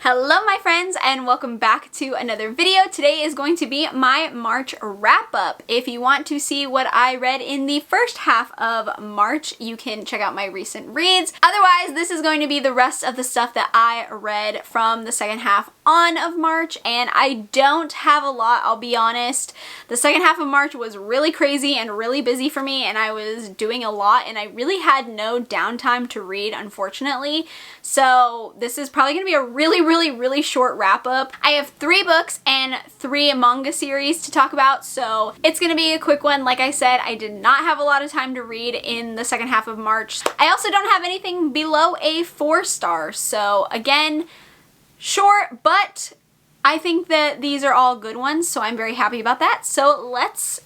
Hello my friends and welcome back to another video. Today is going to be my March wrap-up. If you want to see what I read in the first half of March, you can check out my recent reads. Otherwise, this is going to be the rest of the stuff that I read from the second half on of March, and I don't have a lot, I'll be honest. The second half of March was really crazy and really busy for me, and I was doing a lot, and I really had no downtime to read, unfortunately. So this is probably going to be a really short wrap up. I have 3 books and 3 manga series to talk about, so it's going to be a quick one. Like I said, I did not have a lot of time to read in the second half of March. I also don't have anything below a 4-star, so again, short, but I think that these are all good ones, so I'm very happy about that. So let's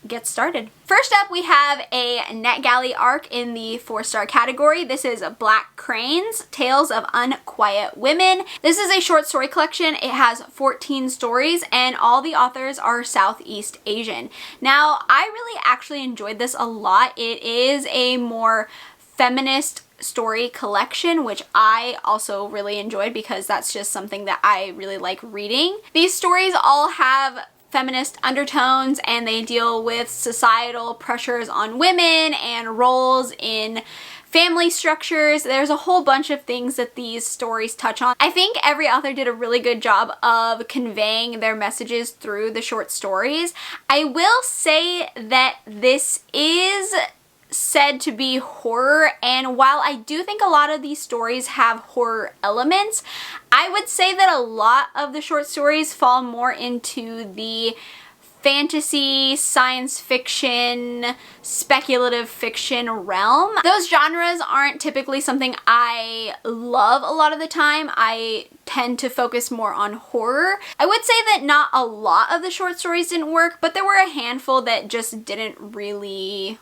get started. First up, we have a NetGalley arc in the 4-star category. This is Black Cranes, Tales of Unquiet Women. This is a short story collection. It has 14 stories and all the authors are Southeast Asian. Now, I really actually enjoyed this a lot. It is a more feminist story collection, which I also really enjoyed because that's just something that I really like reading. These stories all have feminist undertones and they deal with societal pressures on women and roles in family structures. There's a whole bunch of things that these stories touch on. I think every author did a really good job of conveying their messages through the short stories. I will say that this is said to be horror, and while I do think a lot of these stories have horror elements, I would say that a lot of the short stories fall more into the fantasy, science fiction, speculative fiction realm. Those genres aren't typically something I love a lot of the time. I tend to focus more on horror. I would say that not a lot of the short stories didn't work, but there were a handful that just didn't really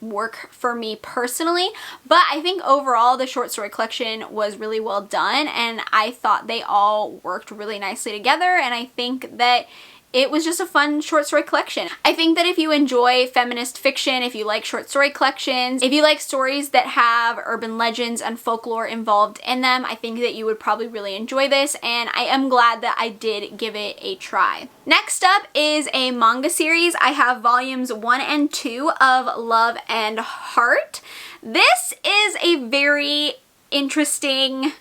work for me personally, but I think overall the short story collection was really well done and I thought they all worked really nicely together, and I think that it was just a fun short story collection. I think that if you enjoy feminist fiction, if you like short story collections, if you like stories that have urban legends and folklore involved in them, I think that you would probably really enjoy this, and I am glad that I did give it a try. Next up is a manga series. I have volumes 1 and 2 of Love and Heart. This is a very interesting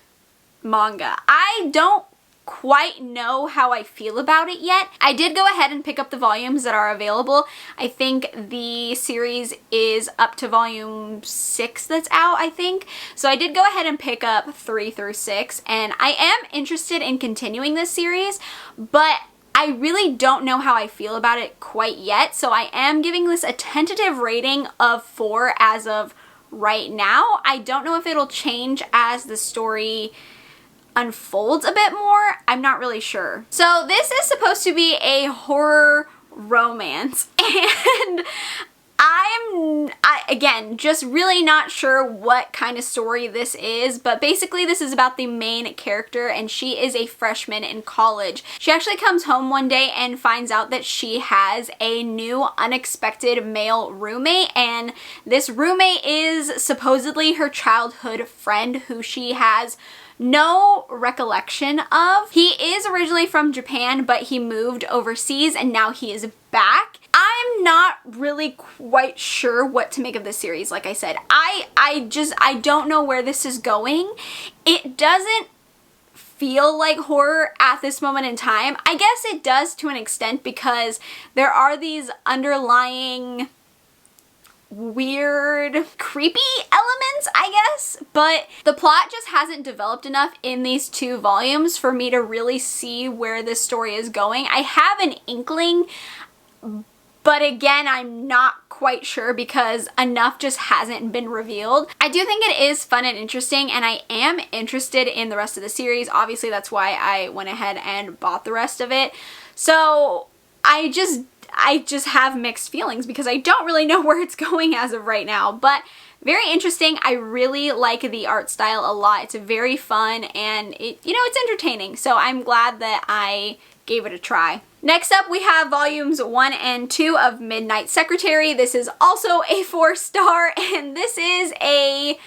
manga. I don't quite know how I feel about it yet. I did go ahead and pick up the volumes that are available. I think the series is up to volume 6 that's out, I think. So I did go ahead and pick up 3 through 6, and I am interested in continuing this series, but I really don't know how I feel about it quite yet. So I am giving this a tentative rating of 4 as of right now. I don't know if it'll change as the story unfolds a bit more. I'm not really sure. So this is supposed to be a horror romance, and again, just really not sure what kind of story this is, but basically this is about the main character, and she is a freshman in college. She actually comes home one day and finds out that she has a new unexpected male roommate, and this roommate is supposedly her childhood friend who she has no recollection of. He is originally from Japan, but he moved overseas and now he is back. I'm not really quite sure what to make of this series. Like I said, I don't know where this is going. It doesn't feel like horror at this moment in time. I guess it does to an extent because there are these underlying weird, creepy elements, I guess, but the plot just hasn't developed enough in these 2 volumes for me to really see where this story is going. I have an inkling, but again, I'm not quite sure because enough just hasn't been revealed. I do think it is fun and interesting, and I am interested in the rest of the series. Obviously, that's why I went ahead and bought the rest of it. So I just have mixed feelings because I don't really know where it's going as of right now, but very interesting. I really like the art style a lot. It's very fun and it's entertaining. So I'm glad that I gave it a try. Next up, we have volumes 1 and 2 of Midnight Secretary. This is also a 4-star, and this is a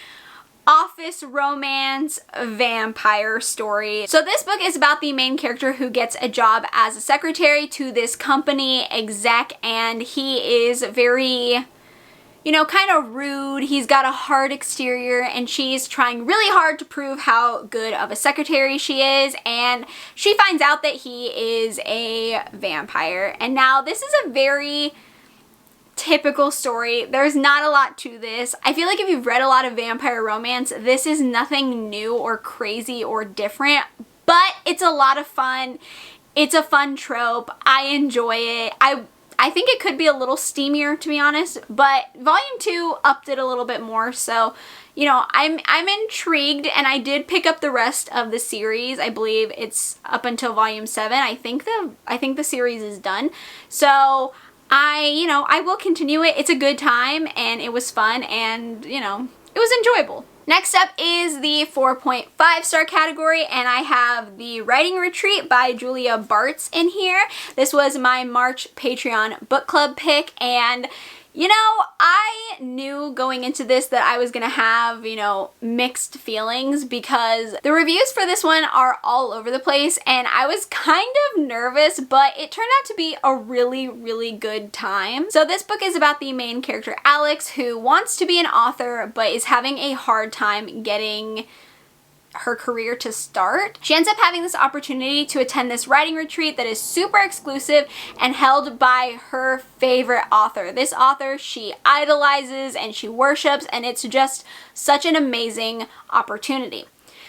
office romance vampire story. So this book is about the main character who gets a job as a secretary to this company exec, and he is very, you know, kind of rude. He's got a hard exterior, and she's trying really hard to prove how good of a secretary she is, and she finds out that he is a vampire. And now this is a very typical story. There's not a lot to this. I feel like if you've read a lot of vampire romance, this is nothing new or crazy or different, but it's a lot of fun. It's a fun trope. I enjoy it. I think it could be a little steamier, to be honest, but volume 2 upped it a little bit more, so you know, I'm intrigued, and I did pick up the rest of the series. I believe it's up until volume 7. I think the series is done. So I will continue it. It's a good time, and it was fun, and you know, it was enjoyable. Next up is the 4.5 star category, and I have The Writing Retreat by Julia Bartz in here. This was my March Patreon book club pick, and you know, I knew going into this that I was gonna have, you know, mixed feelings because the reviews for this one are all over the place, and I was kind of nervous, but it turned out to be a really, really good time. So this book is about the main character, Alex, who wants to be an author, but is having a hard time getting her career to start. She ends up having this opportunity to attend this writing retreat that is super exclusive and held by her favorite author. This author she idolizes and she worships, and it's just such an amazing opportunity.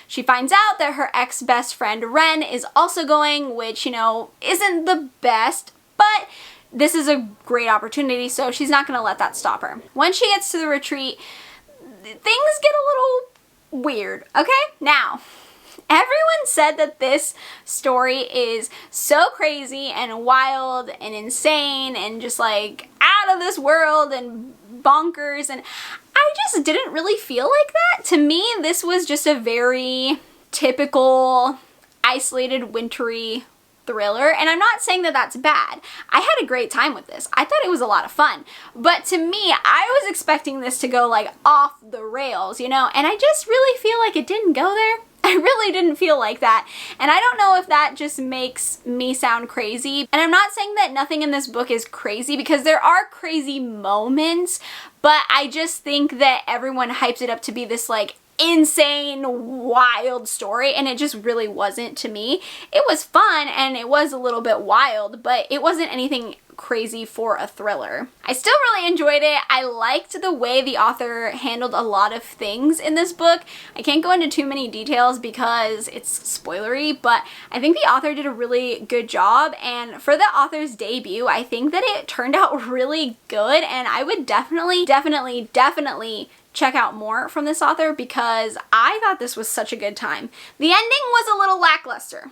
She finds out that her ex-best friend Ren is also going, which, you know, isn't the best, but this is a great opportunity, so she's not gonna let that stop her. When she gets to the retreat, things get a little weird, okay? Now, everyone said that this story is so crazy and wild and insane and just like out of this world and bonkers, and I just didn't really feel like that. To me, this was just a very typical, isolated, wintry thriller, and I'm not saying that that's bad. I had a great time with this. I thought it was a lot of fun, but to me, I was expecting this to go like off the rails, you know, and I just really feel like it didn't go there. I really didn't feel like that, and I don't know if that just makes me sound crazy. And I'm not saying that nothing in this book is crazy, because there are crazy moments, but I just think that everyone hypes it up to be this like insane, wild story, and it just really wasn't to me. It was fun and it was a little bit wild, but it wasn't anything crazy for a thriller. I still really enjoyed it. I liked the way the author handled a lot of things in this book. I can't go into too many details because it's spoilery, but I think the author did a really good job, and for the author's debut, I think that it turned out really good, and I would definitely check out more from this author because I thought this was such a good time. The ending was a little lackluster,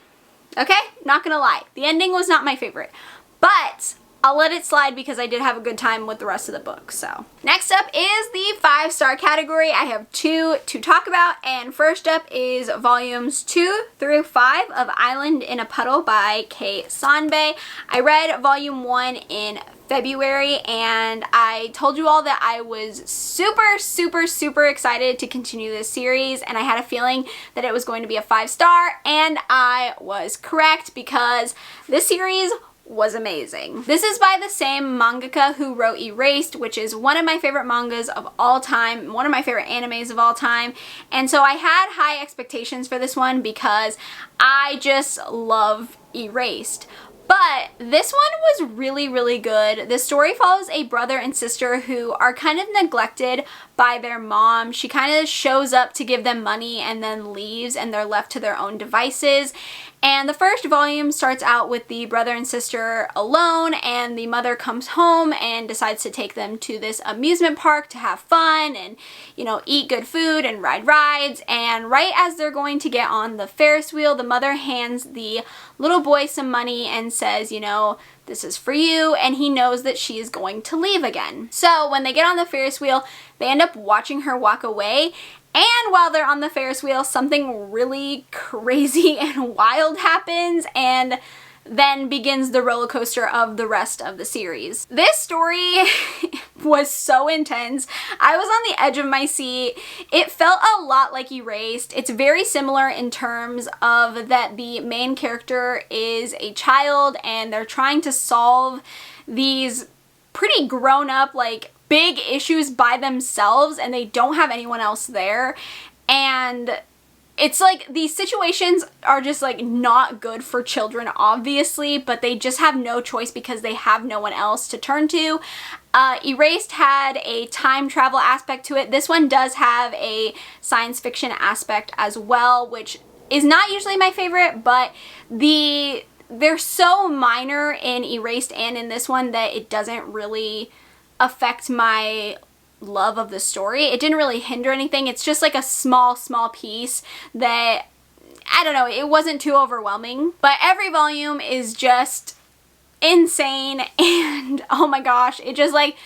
okay? Not gonna lie. The ending was not my favorite, but I'll let it slide because I did have a good time with the rest of the book. So next up is the 5-star category. I have 2 to talk about, and first up is volumes 2 through 5 of Island in a Puddle by Kei Sanbe. I read volume 1 in February, and I told you all that I was super excited to continue this series, and I had a feeling that it was going to be a 5-star, and I was correct because this series was amazing. This is by the same mangaka who wrote Erased, which is one of my favorite mangas of all time, one of my favorite animes of all time, and so I had high expectations for this one because I just love Erased. But this one was really good. This story follows a brother and sister who are kind of neglected by their mom. She kind of shows up to give them money and then leaves, and they're left to their own devices. And the first volume starts out with the brother and sister alone, and the mother comes home and decides to take them to this amusement park to have fun and, you know, eat good food and ride rides. And right as they're going to get on the Ferris wheel, the mother hands the little boy some money and says, you know, this is for you, and he knows that she is going to leave again. So when they get on the Ferris wheel, they end up watching her walk away. And while they're on the Ferris wheel, something really crazy and wild happens, and then begins the roller coaster of the rest of the series. This story was so intense. I was on the edge of my seat. It felt a lot like Erased. It's very similar in terms of that the main character is a child and they're trying to solve these pretty grown-up, like, big issues by themselves, and they don't have anyone else there. And it's like these situations are just like not good for children, obviously, but they just have no choice because they have no one else to turn to. Erased had a time travel aspect to it. This one does have a science fiction aspect as well, which is not usually my favorite, but they're so minor in Erased and in this one that it doesn't really affect my love of the story. It didn't really hinder anything. It's just like a small piece that, I don't know, it wasn't too overwhelming. But every volume is just insane, and oh my gosh, it just like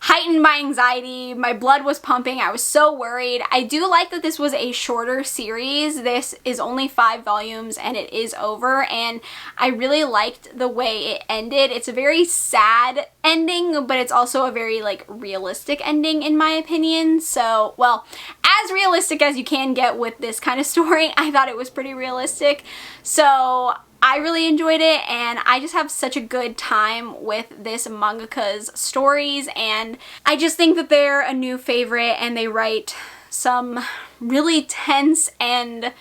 heightened my anxiety. My blood was pumping. I was so worried. I do like that this was a shorter series. This is only 5 volumes and it is over, and I really liked the way it ended. It's a very sad ending, but it's also a very like realistic ending in my opinion. So, well, as realistic as you can get with this kind of story. I thought it was pretty realistic. So I really enjoyed it, and I just have such a good time with this mangaka's stories, and I just think that they're a new favorite and they write some really tense and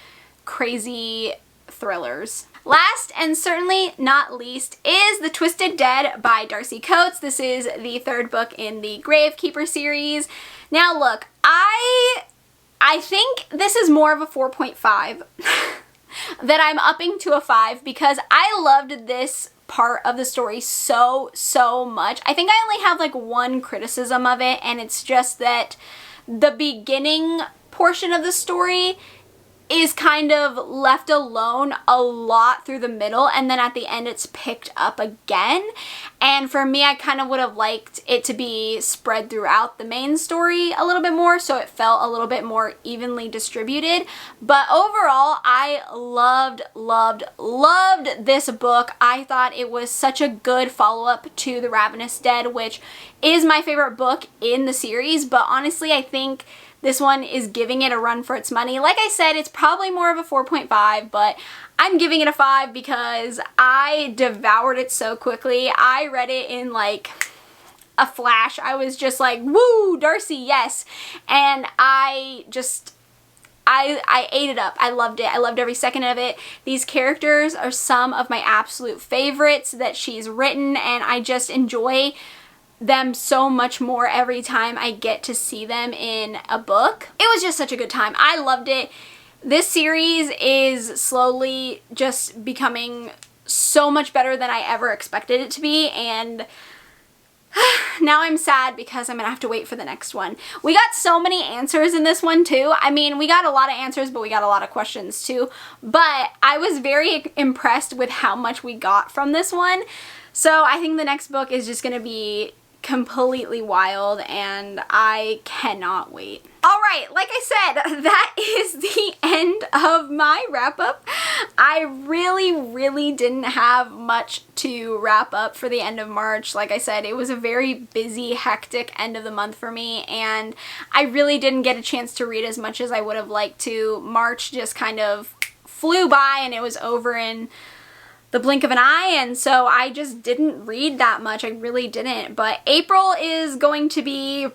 crazy thrillers. Last and certainly not least is The Twisted Dead by Darcy Coates. This is the 3rd book in the Gravekeeper series. Now look, I think this is more of a 4.5 that I'm upping to a 5 because I loved this part of the story so much. I think I only have like one criticism of it, and it's just that the beginning portion of the story is kind of left alone a lot through the middle, and then at the end it's picked up again. And for me, I kind of would have liked it to be spread throughout the main story a little bit more, so it felt a little bit more evenly distributed. But overall, I loved this book. I thought it was such a good follow-up to The Ravenous Dead, which is my favorite book in the series, but honestly, I think this one is giving it a run for its money. Like I said, it's probably more of a 4.5, but I'm giving it a 5 because I devoured it so quickly. I read it in like a flash. I was just like, woo, Darcy, yes. And I ate it up. I loved it. I loved every second of it. These characters are some of my absolute favorites that she's written, and I just enjoy them so much more every time I get to see them in a book. It was just such a good time. I loved it. This series is slowly just becoming so much better than I ever expected it to be, and now I'm sad because I'm gonna have to wait for the next one. We got so many answers in this one too. I mean, we got a lot of answers, but we got a lot of questions too. But I was very impressed with how much we got from this one. So I think the next book is just gonna be completely wild, and I cannot wait. Alright, like I said, that is the end of my wrap-up. I really didn't have much to wrap up for the end of March. Like I said, it was a very busy, hectic end of the month for me, and I really didn't get a chance to read as much as I would have liked to. March just kind of flew by and it was over in the blink of an eye, and so I just didn't read that much. I really didn't. But April is going to be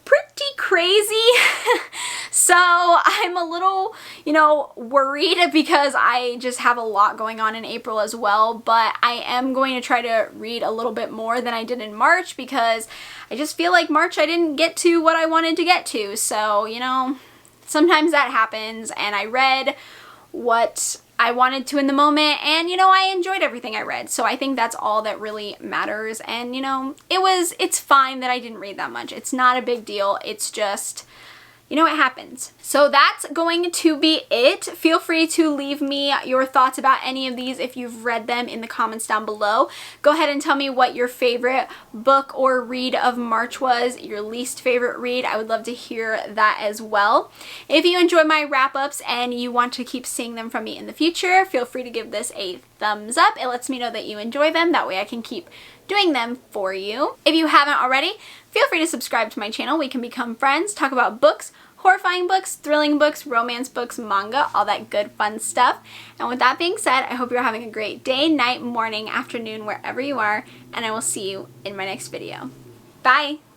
pretty crazy. So I'm a little, worried because I just have a lot going on in April as well. But I am going to try to read a little bit more than I did in March because I just feel like March I didn't get to what I wanted to get to. So, sometimes that happens, and I read what I wanted to in the moment, and I enjoyed everything I read, so I think that's all that really matters. And it's fine that I didn't read that much. It's not a big deal. It's just you know, it happens. So that's going to be it. Feel free to leave me your thoughts about any of these if you've read them in the comments down below. Go ahead and tell me what your favorite book or read of March was, your least favorite read. I would love to hear that as well. If you enjoy my wrap-ups and you want to keep seeing them from me in the future, feel free to give this a thumbs up. It lets me know that you enjoy them. That way I can keep doing them for you. If you haven't already, feel free to subscribe to my channel. We can become friends, talk about books, horrifying books, thrilling books, romance books, manga, all that good fun stuff. And with that being said, I hope you're having a great day, night, morning, afternoon, wherever you are, and I will see you in my next video. Bye!